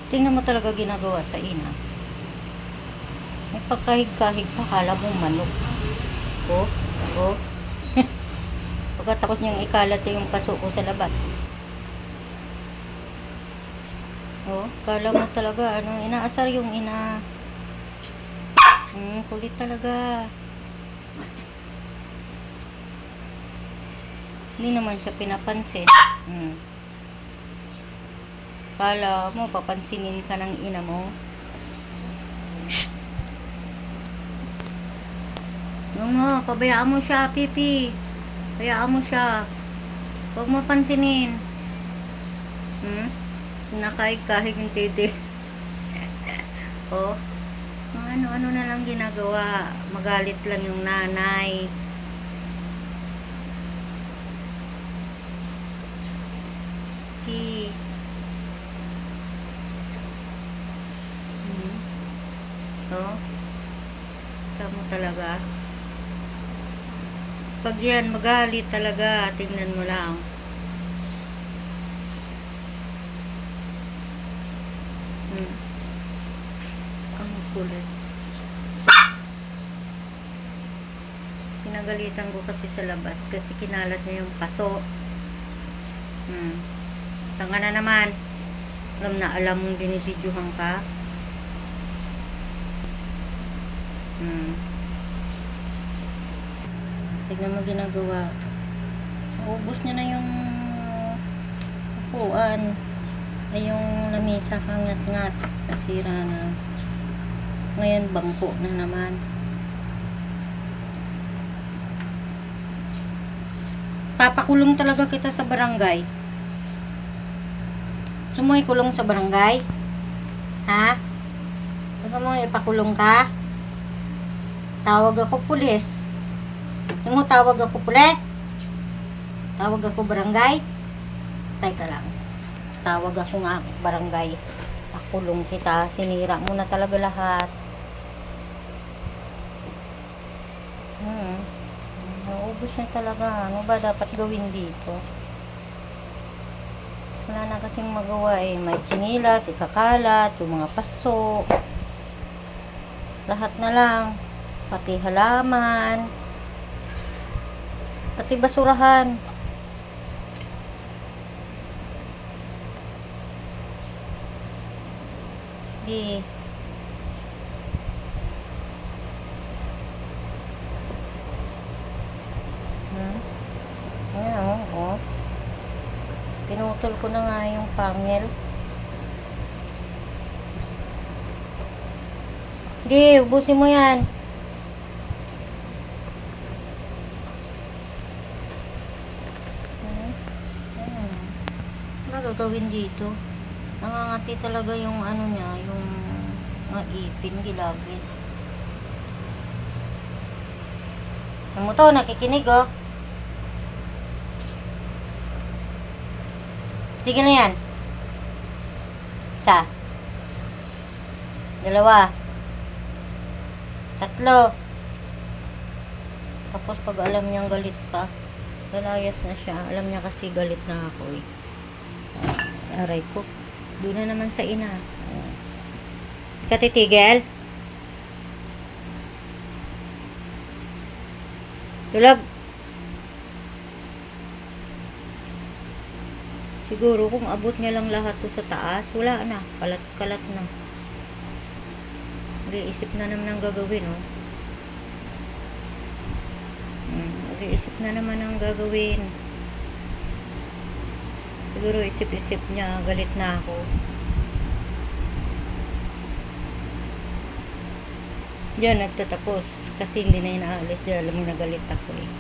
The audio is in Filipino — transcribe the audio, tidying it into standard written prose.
Tingnan mo talaga ginagawa sa ina. May pagkahig-kahig pa, kala mo manok. Oh, oh. Pagkatapos niyang ikalat yung paso ko sa labat. Oh, kala mo talaga, inaasar yung ina. Kulit talaga. Hindi naman siya pinapansin. Kala mo, papansinin ka ng ina mo. Pabayaan mo siya, Pipi. Bayaan mo siya. Huwag mo pansinin. Nakaig-kahig yung titi. Oh. Ano na lang ginagawa. Magalit lang yung nanay. Oh. Tama talaga. Pag yan, magalit talaga. Tingnan mo lang. Ang kulit. Pinagalitan ko kasi sa labas kasi kinalat niya yung paso. Saan ka na naman? Alam mong binibidyohan ka? Tignan mo ginagawa. Ubus niya na yung upuan. Ay yung lamisa kangat-ngat. Nasira na. Ngayon bangko na naman. Papakulong talaga kita sa barangay. Gusto mo ikulong sa barangay? Ha? Gusto mo ipakulong ka? Tawag ako pulis. Gusto mo tawag ako pulis? Tawag ako barangay? Teka lang. Tawag ako nga barangay. Pakulong kita. Sinira mo na talaga lahat. Naubos na talaga. Ano ba dapat gawin dito? Wala na kasing magawa eh. May tsinilas, ikakalat, yung mga paso. Lahat na lang. Pati halaman. Pati basurahan. Di. Ayan, oh. Pinutol ko na nga yung pangil. Di, ubusin mo yan. Ano gagawin dito? Nangangati talaga yung niya, yung mga ipin, gilagid. Ano mo to, nakikinig oh. Tigil na yan. Isa. Dalawa. Tatlo. Tapos pag alam niyang galit ka, lalayas na siya. Alam niya kasi galit na ako eh. Aray ko. Doon na naman sa ina. Ka titigil? Tulog. Siguro kung abot niya lang lahat to sa taas, wala na. Kalat-kalat na. Mag-iisip na naman ang gagawin, oh. Mag-iisip na naman ang gagawin. Siguro isip-isip niya, galit na ako. Diyan nagtatapos. Kasi hindi na inaalis. Diyan alam mo na galit ako eh.